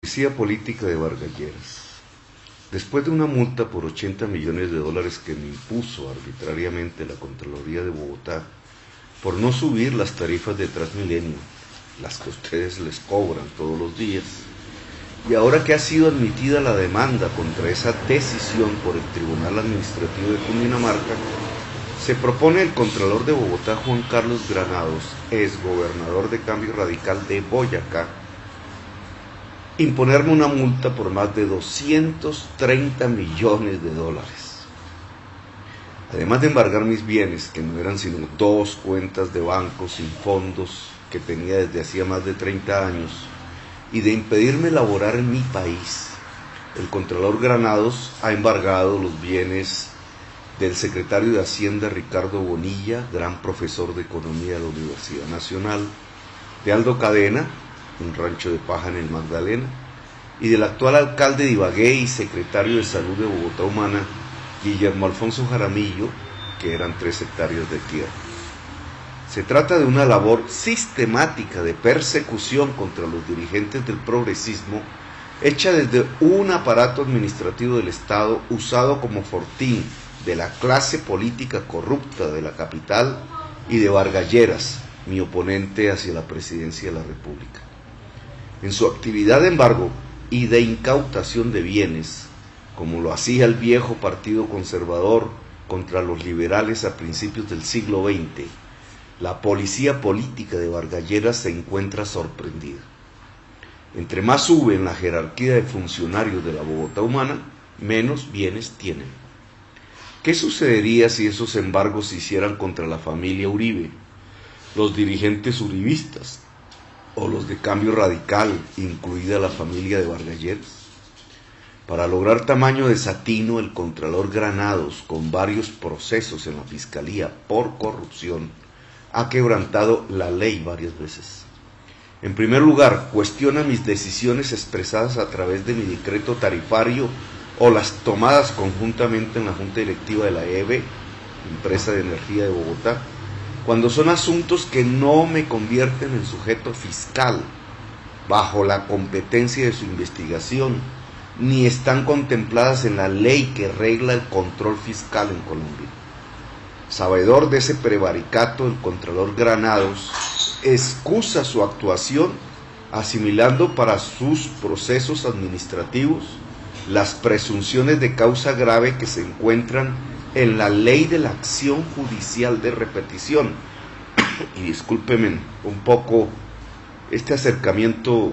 Policía política de Vargas Lleras. Después de una multa por 80 millones de dólares que me impuso arbitrariamente la Contraloría de Bogotá por no subir las tarifas de Transmilenio, las que ustedes les cobran todos los días, y ahora que ha sido admitida la demanda contra esa decisión por el Tribunal Administrativo de Cundinamarca, se propone el Contralor de Bogotá, Juan Carlos Granados, exgobernador de Cambio Radical de Boyacá, imponerme una multa por más de 230 millones de dólares. Además de embargar mis bienes, que no eran sino 2 cuentas de banco sin fondos que tenía desde hacía más de 30 años, y de impedirme laborar en mi país, el Contralor Granados ha embargado los bienes del secretario de Hacienda Ricardo Bonilla, gran profesor de Economía de la Universidad Nacional, de Aldo Cadena, un rancho de paja en el Magdalena, y del actual alcalde de Ibagué y secretario de Salud de Bogotá Humana, Guillermo Alfonso Jaramillo, que eran 3 hectáreas de tierra. Se trata de una labor sistemática de persecución contra los dirigentes del progresismo, hecha desde un aparato administrativo del Estado usado como fortín de la clase política corrupta de la capital y de Vargas Lleras, mi oponente hacia la presidencia de la República. En su actividad de embargo y de incautación de bienes, como lo hacía el viejo Partido Conservador contra los liberales a principios del siglo XX, la policía política de Vargas Lleras se encuentra sorprendida. Entre más sube en la jerarquía de funcionarios de la Bogotá Humana, menos bienes tienen. ¿Qué sucedería si esos embargos se hicieran contra la familia Uribe, los dirigentes uribistas o los de Cambio Radical, incluida la familia de Vargas Lleras? Para lograr tamaño desatino, el Contralor Granados, con varios procesos en la Fiscalía por corrupción, ha quebrantado la ley varias veces. En primer lugar, cuestiona mis decisiones expresadas a través de mi decreto tarifario o las tomadas conjuntamente en la Junta Directiva de la EBE, Empresa de Energía de Bogotá, cuando son asuntos que no me convierten en sujeto fiscal, bajo la competencia de su investigación, ni están contempladas en la ley que regla el control fiscal en Colombia. Sabedor de ese prevaricato, el Contralor Granados excusa su actuación asimilando para sus procesos administrativos las presunciones de causa grave que se encuentran en la ley de la acción judicial de repetición. Y discúlpenme un poco este acercamiento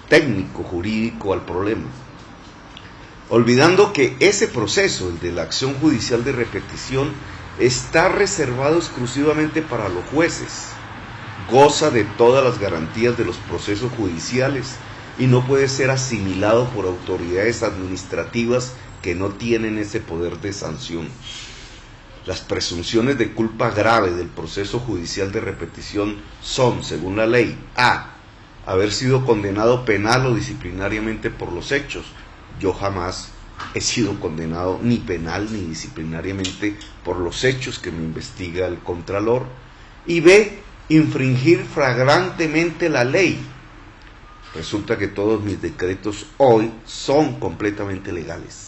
técnico jurídico al problema, olvidando que ese proceso, el de la acción judicial de repetición, está reservado exclusivamente para los jueces, goza de todas las garantías de los procesos judiciales y no puede ser asimilado por autoridades administrativas que no tienen ese poder de sanción. Las presunciones de culpa grave del proceso judicial de repetición son, según la ley, a. haber sido condenado penal o disciplinariamente por los hechos. Yo jamás he sido condenado ni penal ni disciplinariamente por los hechos que me investiga el Contralor. Y b. infringir flagrantemente la ley. Resulta que todos mis decretos hoy son completamente legales.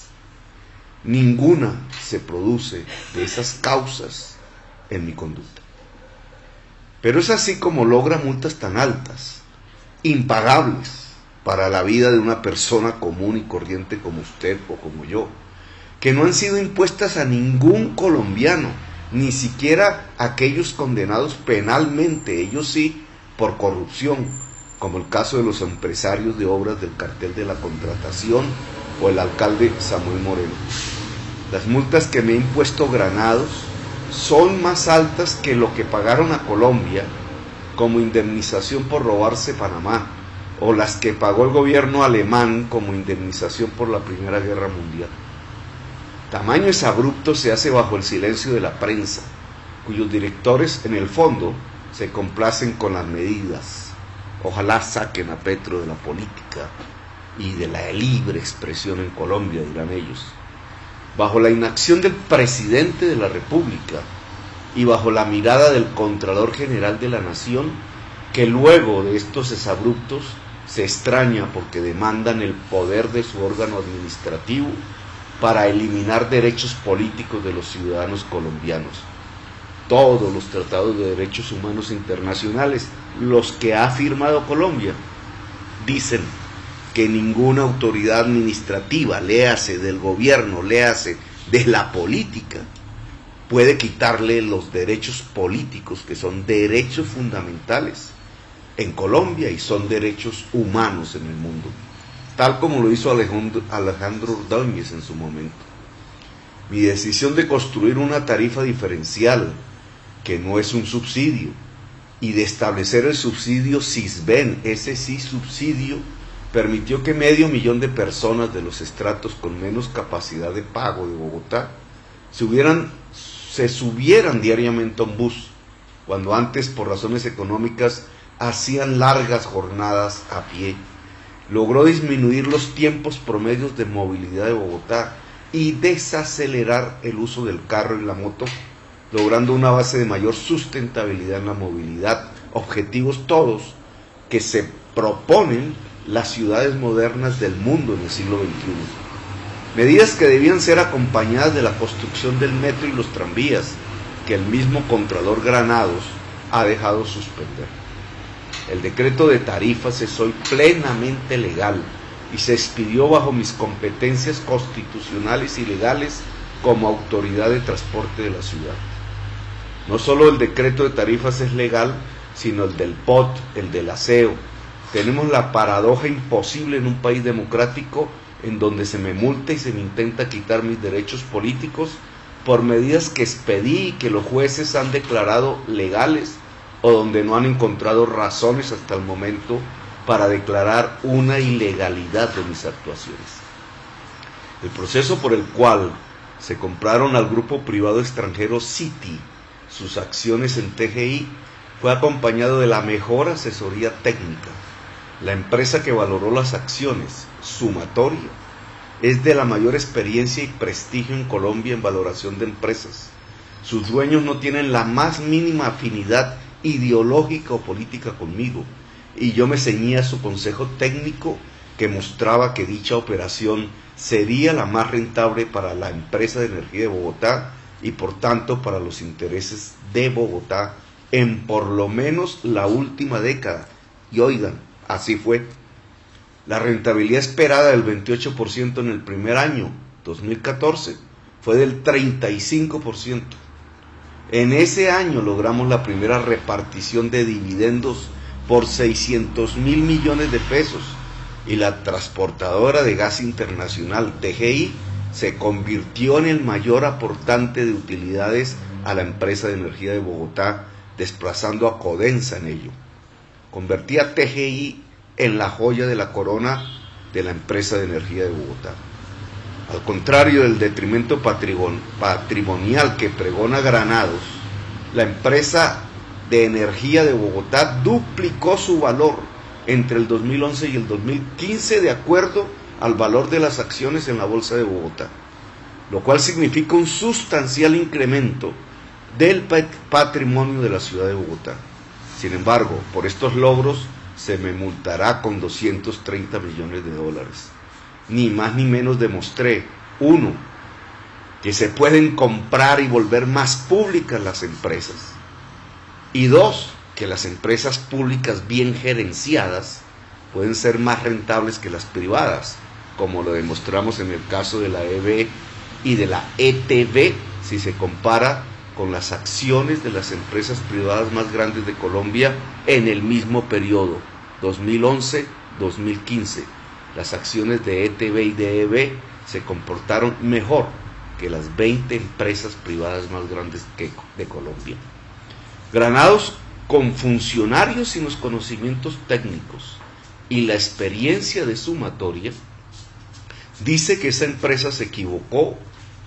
Ninguna se produce de esas causas en mi conducta. Pero es así como logra multas tan altas, impagables para la vida de una persona común y corriente como usted o como yo, que no han sido impuestas a ningún colombiano, ni siquiera a aquellos condenados penalmente, ellos sí, por corrupción, como el caso de los empresarios de obras del cartel de la contratación o el alcalde Samuel Moreno. Las multas que me ha impuesto Granados son más altas que lo que pagaron a Colombia como indemnización por robarse Panamá, o las que pagó el gobierno alemán como indemnización por la Primera Guerra Mundial. Tamaño exabrupto se hace bajo el silencio de la prensa, cuyos directores en el fondo se complacen con las medidas. Ojalá saquen a Petro de la política y de la libre expresión en Colombia, dirán ellos. Bajo la inacción del presidente de la República y bajo la mirada del Contralor General de la Nación, que luego de estos exabruptos se extraña porque demandan el poder de su órgano administrativo para eliminar derechos políticos de los ciudadanos colombianos. Todos los tratados de derechos humanos internacionales, los que ha firmado Colombia, dicen que ninguna autoridad administrativa, léase del gobierno, léase de la política, puede quitarle los derechos políticos, que son derechos fundamentales en Colombia y son derechos humanos en el mundo, tal como lo hizo Alejandro Ordóñez en su momento. Mi decisión de construir una tarifa diferencial, que no es un subsidio, y de establecer el subsidio Sisbén, ese sí subsidio, permitió que 500.000 de personas de los estratos con menos capacidad de pago de Bogotá se subieran diariamente a un bus, cuando antes por razones económicas hacían largas jornadas a pie. Logró disminuir los tiempos promedios de movilidad de Bogotá y desacelerar el uso del carro y la moto, logrando una base de mayor sustentabilidad en la movilidad, objetivos todos que se proponen las ciudades modernas del mundo en el siglo XXI. Medidas que debían ser acompañadas de la construcción del metro y los tranvías, que el mismo Contralor Granados ha dejado suspender. El decreto de tarifas es hoy plenamente legal y se expidió bajo mis competencias constitucionales y legales como autoridad de transporte de la ciudad. No solo el decreto de tarifas es legal, sino el del POT, el del aseo. Tenemos la paradoja imposible en un país democrático en donde se me multa y se me intenta quitar mis derechos políticos por medidas que expedí y que los jueces han declarado legales, o donde no han encontrado razones hasta el momento para declarar una ilegalidad de mis actuaciones. El proceso por el cual se compraron al grupo privado extranjero Citi sus acciones en TGI fue acompañado de la mejor asesoría técnica. La empresa que valoró las acciones, Sumatoria, es de la mayor experiencia y prestigio en Colombia en valoración de empresas. Sus dueños no tienen la más mínima afinidad ideológica o política conmigo, y yo me ceñía a su consejo técnico que mostraba que dicha operación sería la más rentable para la empresa de energía de Bogotá y por tanto para los intereses de Bogotá en por lo menos la última década. Y oigan, así fue. La rentabilidad esperada del 28% en el primer año, 2014, fue del 35%. En ese año logramos la primera repartición de dividendos por 600.000 millones de pesos y la transportadora de gas internacional TGI se convirtió en el mayor aportante de utilidades a la empresa de energía de Bogotá, desplazando a Codensa en ello. Convertí a TGI en la joya de la corona de la empresa de energía de Bogotá. Al contrario del detrimento patrimonial que pregona Granados, la empresa de energía de Bogotá duplicó su valor entre el 2011 y el 2015 de acuerdo al valor de las acciones en la Bolsa de Bogotá, lo cual significa un sustancial incremento del patrimonio de la ciudad de Bogotá. Sin embargo, por estos logros se me multará con 230 millones de dólares. Ni más ni menos demostré, 1, que se pueden comprar y volver más públicas las empresas, y 2, que las empresas públicas bien gerenciadas pueden ser más rentables que las privadas, como lo demostramos en el caso de la EB y de la ETB, si se compara con las acciones de las empresas privadas más grandes de Colombia en el mismo periodo, 2011-2015. Las acciones de ETB y de EB se comportaron mejor que las 20 empresas privadas más grandes de Colombia. Granados, con funcionarios sin los conocimientos técnicos y la experiencia de Sumatoria, dice que esa empresa se equivocó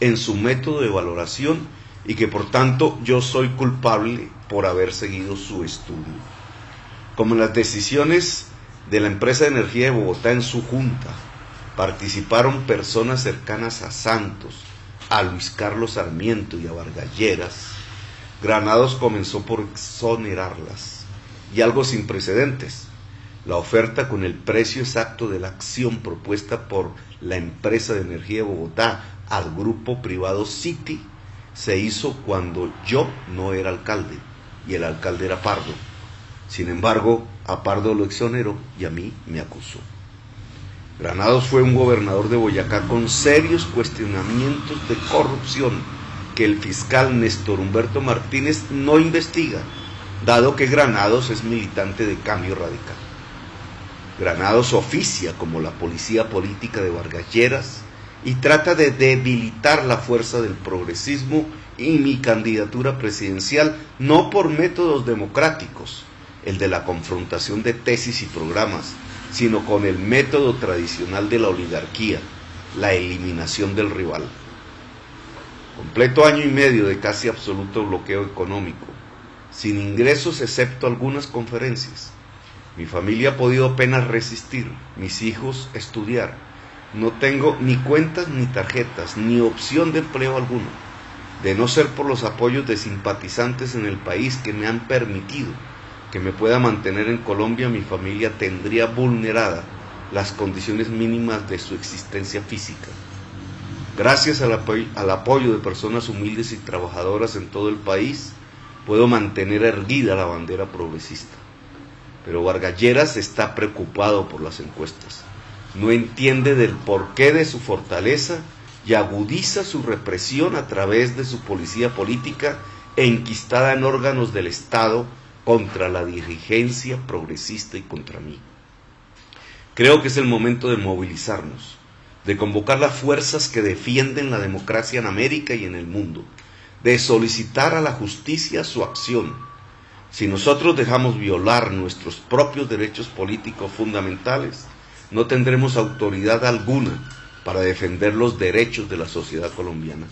en su método de valoración y que por tanto yo soy culpable por haber seguido su estudio. Como en las decisiones de la empresa de energía de Bogotá en su junta participaron personas cercanas a Santos, a Luis Carlos Sarmiento y a Vargas Lleras, Granados comenzó por exonerarlas, y algo sin precedentes. La oferta con el precio exacto de la acción propuesta por la empresa de energía de Bogotá al grupo privado City se hizo cuando yo no era alcalde y el alcalde era Pardo. Sin embargo, a Pardo lo exoneró y a mí me acusó. Granados fue un gobernador de Boyacá con serios cuestionamientos de corrupción que el fiscal Néstor Humberto Martínez no investiga, dado que Granados es militante de Cambio Radical. Granados oficia como la policía política de Vargas Lleras y trata de debilitar la fuerza del progresismo y mi candidatura presidencial no por métodos democráticos, el de la confrontación de tesis y programas, sino con el método tradicional de la oligarquía, la eliminación del rival. Completo año y medio de casi absoluto bloqueo económico, sin ingresos excepto algunas conferencias. Mi familia ha podido apenas resistir, mis hijos estudiar. No tengo ni cuentas ni tarjetas, ni opción de empleo alguno. De no ser por los apoyos de simpatizantes en el país que me han permitido que me pueda mantener en Colombia, mi familia tendría vulnerada las condiciones mínimas de su existencia física. Gracias al apoyo de personas humildes y trabajadoras en todo el país, puedo mantener erguida la bandera progresista. Pero Vargas Lleras está preocupado por las encuestas. No entiende del porqué de su fortaleza y agudiza su represión a través de su policía política enquistada en órganos del Estado contra la dirigencia progresista y contra mí. Creo que es el momento de movilizarnos, de convocar las fuerzas que defienden la democracia en América y en el mundo, de solicitar a la justicia su acción. Si nosotros dejamos violar nuestros propios derechos políticos fundamentales, no tendremos autoridad alguna para defender los derechos de la sociedad colombiana.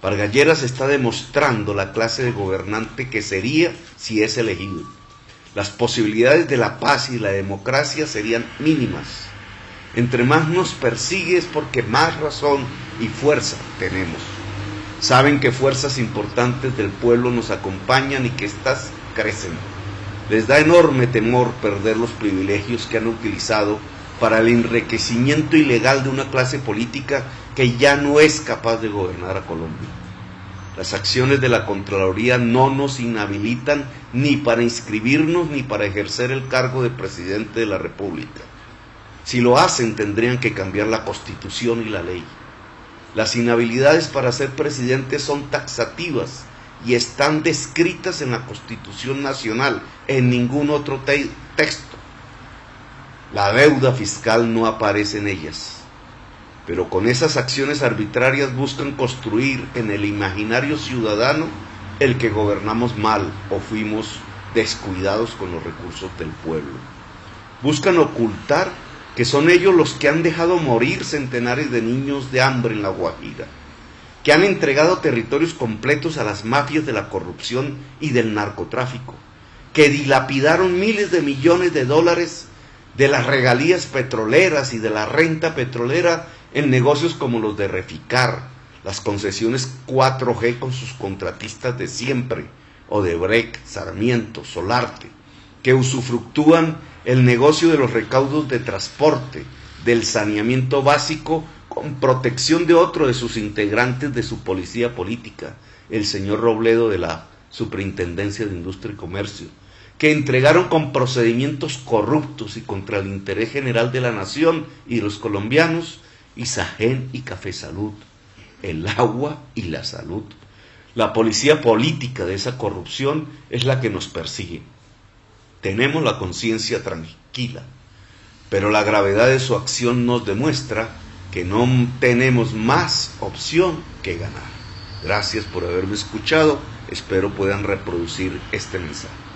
Vargas Lleras está demostrando la clase de gobernante que sería si es elegido. Las posibilidades de la paz y la democracia serían mínimas. Entre más nos persigue es porque más razón y fuerza tenemos. Saben que fuerzas importantes del pueblo nos acompañan y que éstas crecen. Les da enorme temor perder los privilegios que han utilizado para el enriquecimiento ilegal de una clase política que ya no es capaz de gobernar a Colombia. Las acciones de la Contraloría no nos inhabilitan ni para inscribirnos ni para ejercer el cargo de presidente de la República. Si lo hacen, tendrían que cambiar la Constitución y la ley. Las inhabilidades para ser presidente son taxativas y están descritas en la Constitución Nacional, en ningún otro texto. La deuda fiscal no aparece en ellas, pero con esas acciones arbitrarias buscan construir en el imaginario ciudadano el que gobernamos mal o fuimos descuidados con los recursos del pueblo. Buscan ocultar que son ellos los que han dejado morir centenares de niños de hambre en La Guajira, que han entregado territorios completos a las mafias de la corrupción y del narcotráfico, que dilapidaron miles de millones de dólares de las regalías petroleras y de la renta petrolera en negocios como los de Reficar, las concesiones 4G con sus contratistas de siempre, Odebrecht, Sarmiento, Solarte, que usufructúan el negocio de los recaudos de transporte, del saneamiento básico, con protección de otro de sus integrantes de su policía política, el señor Robledo de la Superintendencia de Industria y Comercio, que entregaron con procedimientos corruptos y contra el interés general de la nación y de los colombianos, Isagen y Café Salud, el agua y la salud. La policía política de esa corrupción es la que nos persigue. Tenemos la conciencia tranquila, pero la gravedad de su acción nos demuestra que no tenemos más opción que ganar. Gracias por haberme escuchado, espero puedan reproducir este mensaje.